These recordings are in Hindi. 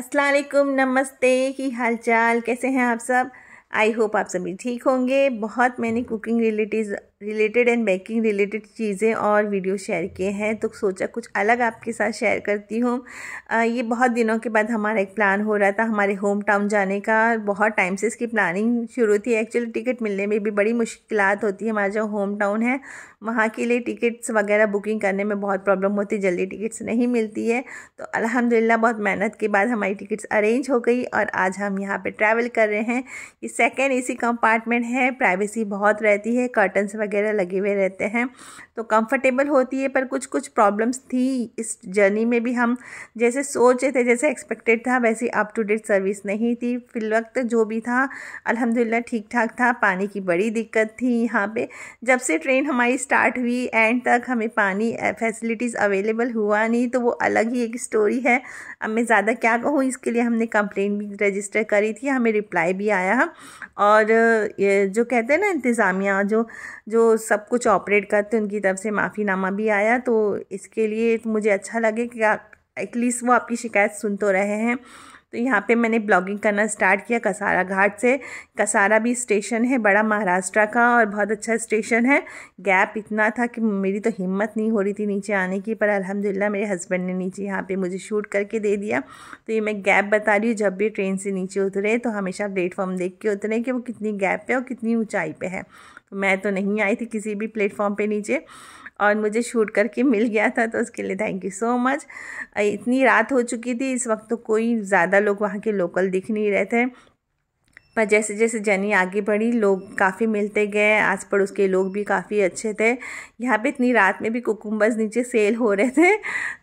अस्सलाम वालेकुम, नमस्ते। की हाल चाल, कैसे हैं आप सब? आई होप आप सभी ठीक होंगे। बहुत मैंने cooking related and baking related चीज़ें और वीडियो शेयर किए हैं, तो सोचा कुछ अलग आपके साथ शेयर करती हूँ। ये बहुत दिनों के बाद हमारा एक प्लान हो रहा था हमारे होम टाउन जाने का। बहुत टाइम से इसकी प्लानिंग शुरू थी। एक्चुअली टिकट मिलने में भी बड़ी मुश्किलात होती है। हमारा जो होम टाउन है वहाँ के लिए टिकट्स वगैरह बुकिंग करने में बहुत प्रॉब्लम होती है, जल्दी टिकट्स नहीं मिलती है। तो अल्हम्दुलिल्लाह बहुत मेहनत के बाद हमारी टिकट्स अरेंज हो गई और आज हम यहाँ पे ट्रैवल कर रहे हैं। ये सेकेंड एसी कंपार्टमेंट है, प्राइवेसी बहुत रहती है, कर्टन्स वगैरह लगे हुए रहते हैं तो कंफर्टेबल होती है। पर कुछ कुछ प्रॉब्लम्स थी इस जर्नी में भी। हम जैसे सोचे थे, जैसे एक्सपेक्टेड था, वैसी अप टू डेट सर्विस नहीं थी। फिल वक्त जो भी था अल्हम्दुलिल्लाह ठीक ठाक था। पानी की बड़ी दिक्कत थी यहाँ पे। जब से ट्रेन हमारी स्टार्ट हुई एंड तक हमें पानी फैसिलिटीज़ अवेलेबल हुआ नहीं, तो वो अलग ही एक स्टोरी है। अब मैं ज़्यादा क्या कहूँ, इसके लिए हमने कंप्लेंट भी रजिस्टर करी थी, हमें रिप्लाई भी आया। और ये जो कहते हैं ना इंतज़ामिया जो सब कुछ ऑपरेट करते हैं, उनकी तरफ से माफ़ीनामा भी आया। तो इसके लिए मुझे अच्छा लगे कि एटलीस्ट वो आपकी शिकायत सुन तो रहे हैं। तो यहाँ पे मैंने ब्लॉगिंग करना स्टार्ट किया कसारा घाट से। कसारा भी स्टेशन है बड़ा, महाराष्ट्र का, और बहुत अच्छा स्टेशन है। गैप इतना था कि मेरी तो हिम्मत नहीं हो रही थी नीचे आने की, पर अल्हम्दुलिल्लाह मेरे हस्बैंड ने नीचे यहाँ पे मुझे शूट करके दे दिया। तो ये मैं गैप बता रही हूँ, जब भी ट्रेन से नीचे उतरे तो हमेशा प्लेटफॉर्म देख के उतरे कि वो कितनी गैप पे और कितनी ऊँचाई पे है। तो मैं तो नहीं आई थी किसी भी प्लेटफॉर्म पे नीचे, और मुझे शूट करके मिल गया था, तो उसके लिए थैंक यू सो मच। इतनी रात हो चुकी थी इस वक्त, तो कोई ज़्यादा लोग वहाँ के लोकल दिख नहीं रहे थे। पर जैसे जैसे जर्नी आगे बढ़ी लोग काफ़ी मिलते गए, आस पड़ोस के लोग भी काफ़ी अच्छे थे। यहाँ पे इतनी रात में भी कुकुम्बर्स नीचे सेल हो रहे थे,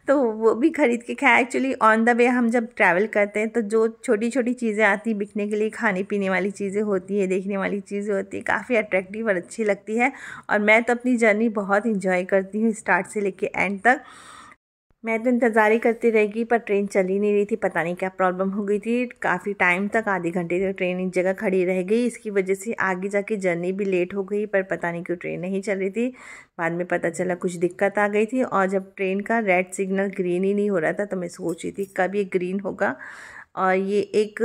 तो वो भी ख़रीद के खाया। एक्चुअली ऑन द वे हम जब ट्रैवल करते हैं तो जो छोटी छोटी चीज़ें आती बिकने के लिए, खाने पीने वाली चीज़ें होती है, देखने वाली चीज़ें होती है, काफ़ी अट्रैक्टिव और अच्छी लगती है। और मैं तो अपनी जर्नी बहुत इंजॉय करती हूँ स्टार्ट से लेके एंड तक। मैं तो इंतज़ार ही करती रहेगी, पर ट्रेन चल ही नहीं रही थी। पता नहीं क्या प्रॉब्लम हो गई थी, काफ़ी टाइम तक, आधे घंटे तक ट्रेन एक जगह खड़ी रह गई। इसकी वजह से आगे जाके जर्नी भी लेट हो गई, पर पता नहीं क्यों ट्रेन नहीं चल रही थी। बाद में पता चला कुछ दिक्कत आ गई थी, और जब ट्रेन का रेड सिग्नल ग्रीन ही नहीं हो रहा था तो मैं सोच रही थी कब ये ग्रीन होगा। और ये एक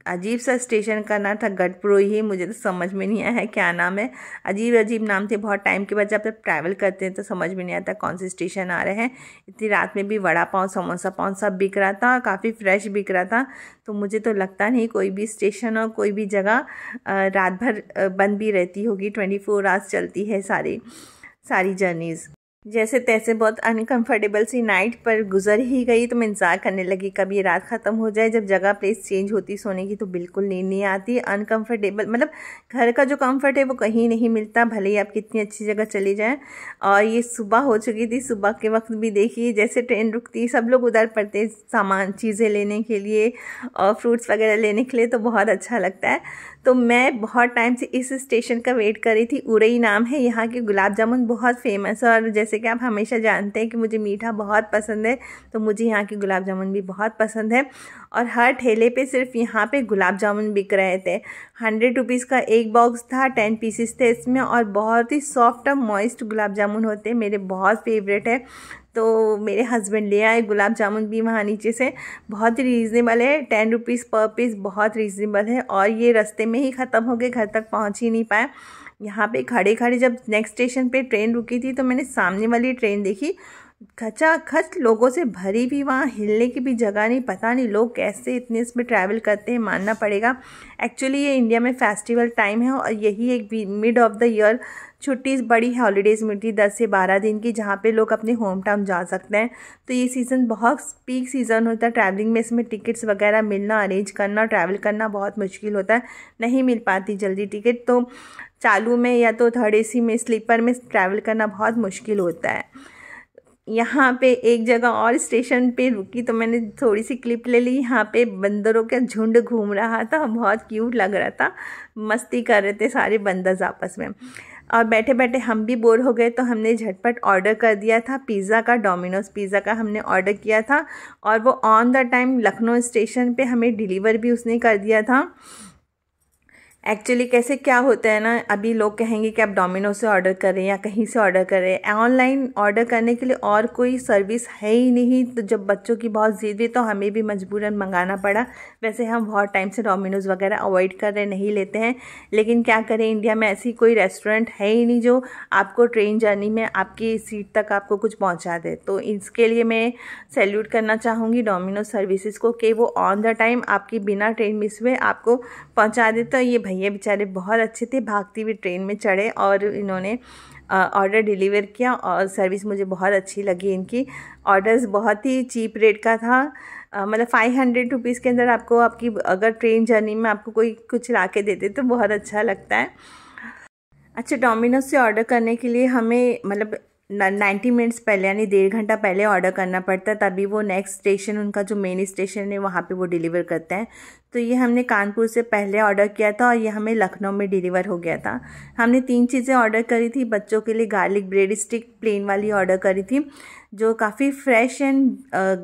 अजीब सा स्टेशन का नाम था गढ़पुरोही, मुझे तो समझ में नहीं आया क्या नाम है। अजीब अजीब नाम थे। बहुत टाइम के बाद जब ट्रैवल करते हैं तो समझ में नहीं आता कौन से स्टेशन आ रहे हैं। इतनी रात में भी वड़ा पाव, समोसा पाव सब बिक रहा था, काफ़ी फ्रेश बिक रहा था। तो मुझे तो लगता नहीं कोई भी स्टेशन और कोई भी जगह रात भर बंद भी रहती होगी। 24 आवर्स चलती है सारी जर्नीज़। जैसे तैसे बहुत अनकंफर्टेबल सी नाइट पर गुजर ही गई, तो मैं इंतज़ार करने लगी कब ये रात ख़त्म हो जाए। जब जगह प्लेस चेंज होती सोने की तो बिल्कुल नींद नहीं आती। अनकंफर्टेबल मतलब घर का जो कंफर्ट है वो कहीं नहीं मिलता, भले ही आप कितनी अच्छी जगह चली जाएं। और ये सुबह हो चुकी थी। सुबह के वक्त भी देखिए जैसे ट्रेन रुकती सब लोग उधर पड़ते सामान चीज़ें लेने के लिए और फ्रूट्स वगैरह लेने के लिए, तो बहुत अच्छा लगता है। तो मैं बहुत टाइम से इस स्टेशन का वेट कर रही थी। उरई नाम है, यहाँ के गुलाब जामुन बहुत फेमस है। और जैसे कि आप हमेशा जानते हैं कि मुझे मीठा बहुत पसंद है, तो मुझे यहाँ के गुलाब जामुन भी बहुत पसंद है। और हर ठेले पे सिर्फ यहाँ पे गुलाब जामुन बिक रहे थे। 100 रुपीज़ का एक बॉक्स था, 10 पीसेस थे इसमें, और बहुत ही सॉफ्ट और मॉइस्ट गुलाब जामुन होते हैं, मेरे बहुत फेवरेट है। तो मेरे हस्बैंड ले आए गुलाब जामुन भी वहाँ नीचे से। बहुत ही रीज़नेबल है, 10 रुपीज़ पर पीस, बहुत रीज़नेबल है। और ये रास्ते में ही ख़त्म हो गए, घर तक पहुँच ही नहीं पाए। यहाँ पे खड़े खड़े जब नेक्स्ट स्टेशन पे ट्रेन रुकी थी तो मैंने सामने वाली ट्रेन देखी, खचाखच लोगों से भरी भी, वहाँ हिलने की भी जगह नहीं। पता नहीं लोग कैसे इतने इसमें ट्रैवल करते हैं, मानना पड़ेगा। एक्चुअली ये इंडिया में फेस्टिवल टाइम है और यही एक मिड ऑफ द ईयर छुट्टी, बड़ी हॉलीडेज़ मिलती है 10 से 12 दिन की, जहाँ पे लोग अपने होम टाउन जा सकते हैं। तो ये सीज़न बहुत पीक सीज़न होता है ट्रैवलिंग में। इसमें टिकट्स वगैरह मिलना, अरेंज करना, ट्रैवल करना बहुत मुश्किल होता है, नहीं मिल पाती जल्दी टिकट। तो चालू में या तो थर्ड एसी में, स्लीपर में ट्रैवल करना बहुत मुश्किल होता है। यहाँ पे एक जगह और स्टेशन पे रुकी तो मैंने थोड़ी सी क्लिप ले ली। यहाँ पे बंदरों का झुंड घूम रहा था, बहुत क्यूट लग रहा था, मस्ती कर रहे थे सारे बंदर आपस में। और बैठे बैठे हम भी बोर हो गए, तो हमने झटपट ऑर्डर कर दिया था पिज़्ज़ा का, डोमिनोज़ पिज़्ज़ा का हमने ऑर्डर किया था। और वो on the time Lucknow station पे हमें डिलीवर भी उसने कर दिया था। एक्चुअली कैसे क्या होता है ना, अभी लोग कहेंगे कि आप डोमिनोज से ऑर्डर करें या कहीं से ऑर्डर करें, ऑनलाइन ऑर्डर करने के लिए और कोई सर्विस है ही नहीं। तो जब बच्चों की बहुत ज़िद हुई तो हमें भी मजबूरन मंगाना पड़ा। वैसे हम बहुत टाइम से डोमिनोज वगैरह अवॉइड कर रहे, नहीं लेते हैं, लेकिन क्या करें, इंडिया में ऐसी कोई रेस्टोरेंट है ही नहीं जो आपको ट्रेन जर्नी में आपकी सीट तक आपको कुछ पहुँचा दे। तो इसके लिए मैं सैल्यूट करना चाहूँगी डोमिनोज सर्विसेज को कि वो ऑन द टाइम आपकी बिना ट्रेन मिस हुए आपको पहुँचा देता। ये भैया बेचारे बहुत अच्छे थे, भागती हुई ट्रेन में चढ़े और इन्होंने ऑर्डर डिलीवर किया और सर्विस मुझे बहुत अच्छी लगी इनकी। ऑर्डर्स बहुत ही चीप रेट का था, मतलब 500 रुपीज़ के अंदर आपको आपकी अगर ट्रेन जर्नी में आपको कोई कुछ ला के देते तो बहुत अच्छा लगता है। अच्छा, डोमिनोज से ऑर्डर करने के लिए हमें मतलब 90 मिनट्स पहले यानी 1.5 घंटा पहले ऑर्डर करना पड़ता है, तभी वो नेक्स्ट स्टेशन, उनका जो मेन स्टेशन है वहाँ पे वो डिलीवर करते हैं। तो ये हमने कानपुर से पहले ऑर्डर किया था और ये हमें लखनऊ में डिलीवर हो गया था। हमने 3 चीज़ें ऑर्डर करी थी। बच्चों के लिए गार्लिक ब्रेड स्टिक प्लेन वाली ऑर्डर करी थी, जो काफ़ी फ्रेश एंड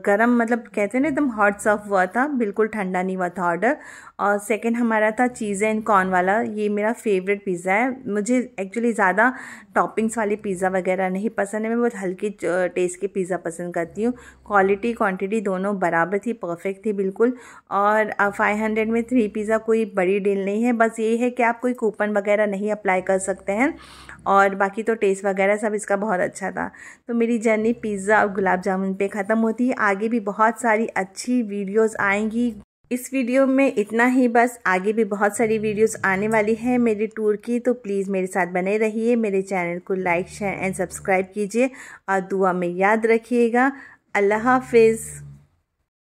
गरम, मतलब कहते हैं ना एकदम हॉट सर्व हुआ था, बिल्कुल ठंडा नहीं हुआ था ऑर्डर। और सेकंड हमारा था चीज़ एंड कॉर्न वाला। ये मेरा फेवरेट पिज़्ज़ा है। मुझे एक्चुअली ज़्यादा टॉपिंग्स वाली पिज़्ज़ा वगैरह नहीं पसंद है, मैं बहुत हल्की टेस्ट के पिज़्ज़ा पसंद करती हूँ। क्वालिटी क्वांटिटी दोनों बराबर थी, परफेक्ट थी बिल्कुल। और 500 में 3 पिज़्ज़ा कोई बड़ी डील नहीं है। बस ये है कि आप कोई कूपन वगैरह नहीं अप्लाई कर सकते हैं, और बाकी तो टेस्ट वगैरह सब इसका बहुत अच्छा था। तो मेरी जर्नी पिज़्ज़ा और गुलाब जामुन पे ख़त्म होती है। आगे भी बहुत सारी अच्छी वीडियोस आएंगी। इस वीडियो में इतना ही बस, आगे भी बहुत सारी वीडियोस आने वाली है मेरी टूर की। तो प्लीज़ मेरे साथ बने रहिए, मेरे चैनल को लाइक शेयर एंड सब्सक्राइब कीजिए और दुआ में याद रखिएगा। अल्लाह हाफिज़।